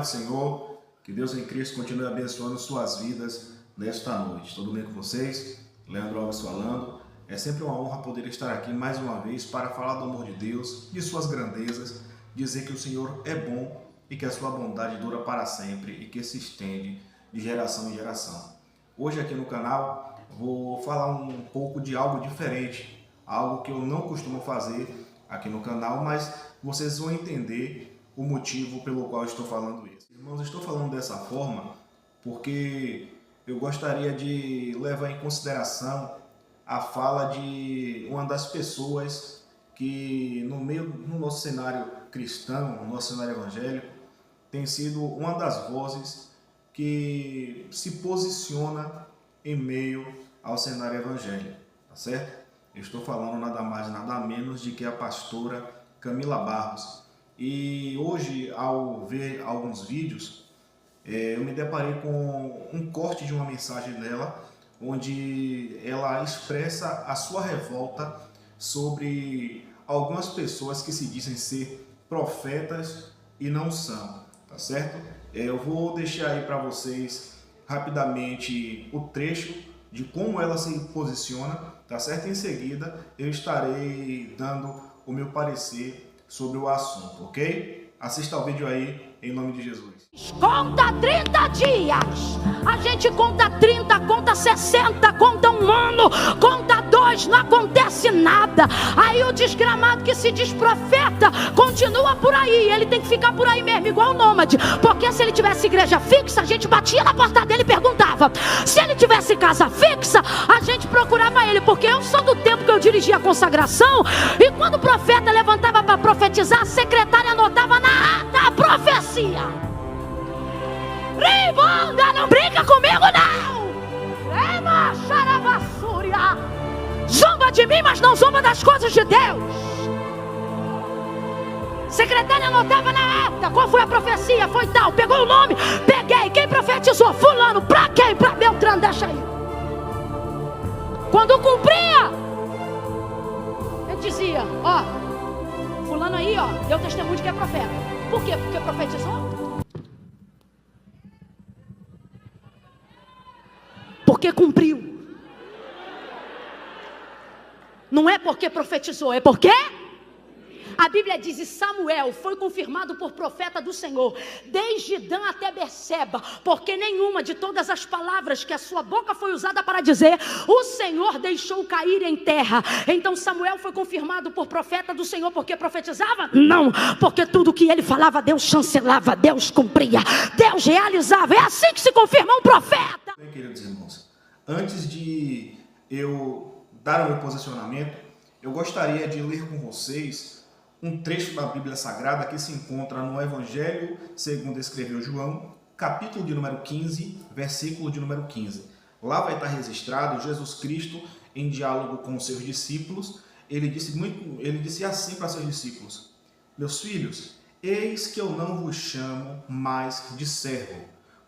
do Senhor, que Deus em Cristo continue abençoando suas vidas nesta noite. Tudo bem com vocês? Leandro Alves falando. É sempre uma honra poder estar aqui mais uma vez para falar do amor de Deus, de suas grandezas, dizer que o Senhor é bom e que a sua bondade dura para sempre e que se estende de geração em geração. Hoje aqui no canal vou falar um pouco de algo diferente, algo que eu não costumo fazer aqui no canal, mas vocês vão entender o motivo pelo qual estou falando isso. Irmãos, estou falando dessa forma porque eu gostaria de levar em consideração a fala de uma das pessoas que no nosso cenário cristão, no nosso cenário evangélico, tem sido uma das vozes que se posiciona em meio ao cenário evangélico, tá certo? Eu estou falando nada mais nada menos de que a pastora Camila Barros. E hoje, ao ver alguns vídeos, eu me deparei com um corte de uma mensagem dela, onde ela expressa a sua revolta sobre algumas pessoas que se dizem ser profetas e não são, tá certo? Eu vou deixar aí para vocês rapidamente o trecho de como ela se posiciona, tá certo? Em seguida, eu estarei dando o meu parecer sobre o assunto, ok? Assista ao vídeo aí, em nome de Jesus. Conta 30 dias, a gente conta 30, conta 60, conta um ano, conta 2, não acontece nada. Aí o desgramado que se diz profeta continua por aí, ele tem que ficar por aí mesmo, igual o nômade. Porque se ele tivesse igreja fixa, a gente batia na porta dele e perguntava. Se ele tivesse casa fixa, a gente procurava ele. Porque eu sou do tempo que eu dirigia a consagração, e quando o profeta levantava para profetizar, a secretária anotava na ata a profecia. Ribunda, não brinca comigo não. Zomba de mim, mas não zomba das coisas de Deus. Secretária anotava na ata. Qual foi a profecia? Foi tal, pegou o nome, peguei. Quem profetizou? Fulano. Pra quem? Pra Beltrano, deixa aí. Quando cumpria, ele dizia, ó, fulano aí, ó, deu testemunho de que é profeta. Por quê? Porque profetizou? Porque cumpriu. Não é porque profetizou, é porque a Bíblia diz: e Samuel foi confirmado por profeta do Senhor, desde Dan até Berseba, porque nenhuma de todas as palavras que a sua boca foi usada para dizer, o Senhor deixou cair em terra. Então Samuel foi confirmado por profeta do Senhor porque profetizava? Não, porque tudo que ele falava, Deus chancelava, Deus cumpria, Deus realizava. É assim que se confirma um profeta. Bem, queridos irmãos, antes de eu dar o meu posicionamento, eu gostaria de ler com vocês um trecho da Bíblia Sagrada que se encontra no Evangelho segundo escreveu João, capítulo de número 15, versículo de número 15. Lá vai estar registrado Jesus Cristo em diálogo com os seus discípulos. Ele disse assim para seus discípulos: meus filhos, eis que eu não vos chamo mais de servo,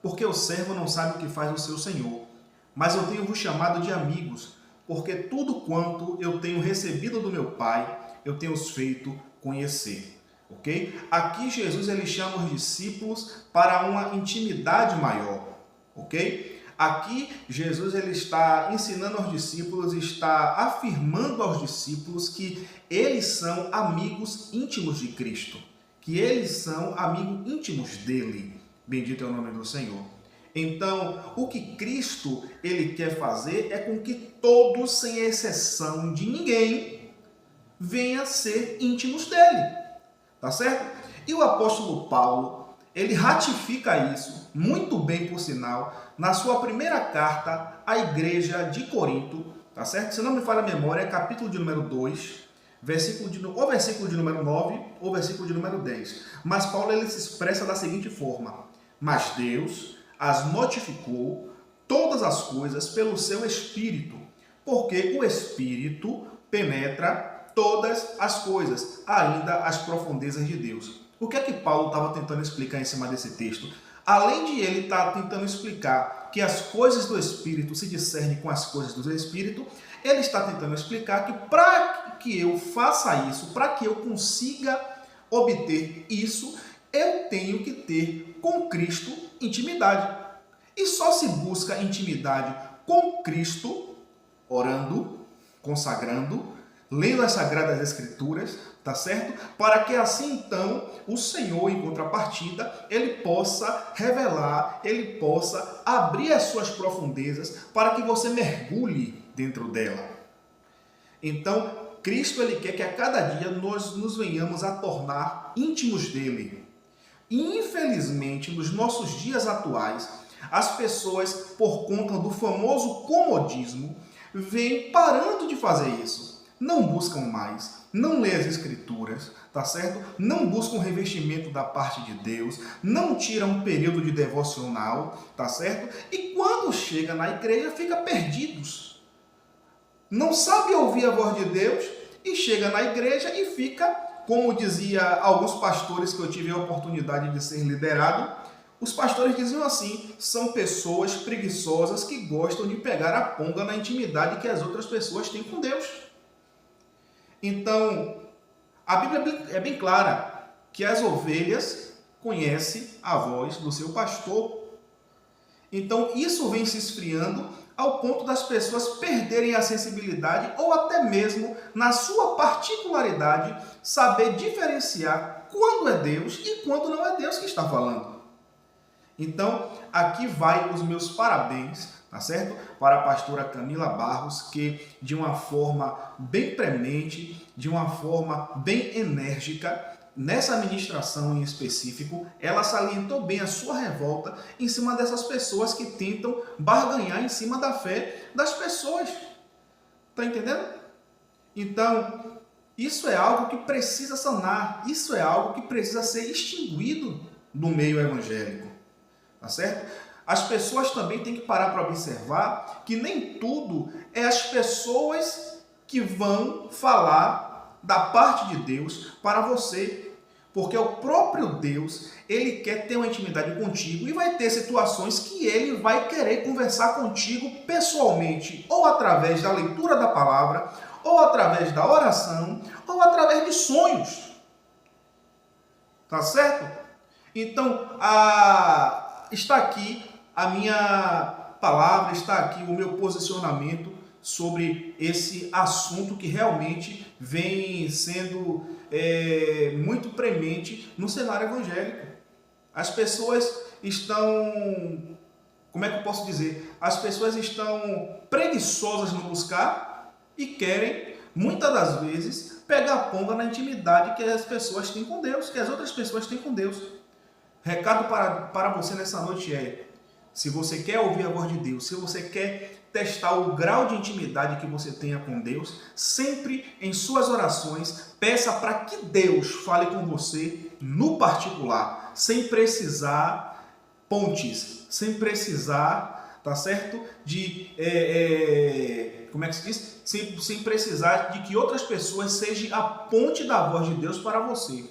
porque o servo não sabe o que faz o seu senhor, mas eu tenho vos chamado de amigos, porque tudo quanto eu tenho recebido do meu Pai, eu tenho os feito conhecer. Ok? Aqui Jesus ele chama os discípulos para uma intimidade maior. Ok? Aqui Jesus ele está ensinando aos discípulos, está afirmando aos discípulos que eles são amigos íntimos de Cristo, que eles são amigos íntimos dele. Bendito é o nome do Senhor. Então, o que Cristo ele quer fazer é com que todos, sem exceção de ninguém, venham a ser íntimos dele. Tá certo? E o apóstolo Paulo, ele ratifica isso, muito bem por sinal, na sua primeira carta à igreja de Corinto, tá certo? Se não me falha a memória, é capítulo de número 2, versículo de número 9 ou versículo de número 10. Mas Paulo ele se expressa da seguinte forma: mas Deus as notificou todas as coisas pelo seu Espírito, porque o Espírito penetra todas as coisas, ainda as profundezas de Deus. O que é que Paulo estava tentando explicar em cima desse texto? Além de ele estar tentando explicar que as coisas do Espírito se discernem com as coisas do Espírito, ele está tentando explicar que para que eu faça isso, para que eu consiga obter isso, eu tenho que ter com Cristo intimidade. E só se busca intimidade com Cristo orando, consagrando, lendo as Sagradas Escrituras, tá certo? Para que assim então o Senhor, em contrapartida, ele possa revelar, ele possa abrir as suas profundezas para que você mergulhe dentro dela. Então, Cristo ele quer que a cada dia nós nos venhamos a tornar íntimos dele. E infelizmente, nos nossos dias atuais, as pessoas, por conta do famoso comodismo, vêm parando de fazer isso. Não buscam mais, não lê as Escrituras, tá certo? Não buscam revestimento da parte de Deus, não tiram um período de devocional, tá certo? E quando chega na igreja, fica perdidos. Não sabe ouvir a voz de Deus e chega na igreja e fica, como dizia alguns pastores que eu tive a oportunidade de ser liderado, os pastores diziam assim: são pessoas preguiçosas que gostam de pegar a ponga na intimidade que as outras pessoas têm com Deus. Então, a Bíblia é bem clara que as ovelhas conhecem a voz do seu pastor. Então, isso vem se esfriando ao ponto das pessoas perderem a sensibilidade ou até mesmo, na sua particularidade, saber diferenciar quando é Deus e quando não é Deus que está falando. Então, aqui vai os meus parabéns, tá certo? Para a pastora Camila Barros, que de uma forma bem premente, de uma forma bem enérgica, nessa ministração em específico, ela salientou bem a sua revolta em cima dessas pessoas que tentam barganhar em cima da fé das pessoas. Tá entendendo? Então, isso é algo que precisa sanar, isso é algo que precisa ser extinguido do meio evangélico. Tá certo? As pessoas também têm que parar para observar que nem tudo é as pessoas que vão falar da parte de Deus para você. Porque o próprio Deus, ele quer ter uma intimidade contigo e vai ter situações que ele vai querer conversar contigo pessoalmente, ou através da leitura da palavra, ou através da oração, ou através de sonhos. Tá certo? Então, está aqui a minha palavra, está aqui o meu posicionamento sobre esse assunto que realmente vem sendo muito premente no cenário evangélico. As pessoas estão, como é que eu posso dizer? As pessoas estão preguiçosas no buscar e querem, muitas das vezes, pegar a ponga na intimidade que as pessoas têm com Deus, que as outras pessoas têm com Deus. Recado para você nessa noite é: se você quer ouvir a voz de Deus, se você quer testar o grau de intimidade que você tenha com Deus, sempre em suas orações, peça para que Deus fale com você no particular, sem precisar pontes, sem precisar, tá certo? Como é que se diz? Sem precisar de que outras pessoas sejam a ponte da voz de Deus para você.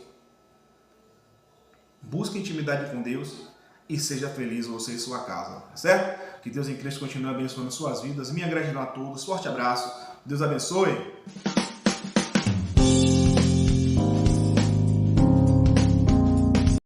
Busque intimidade com Deus e seja feliz você e sua casa, certo? Que Deus em Cristo continue abençoando suas vidas. Minha gratidão a todos, forte abraço, Deus abençoe.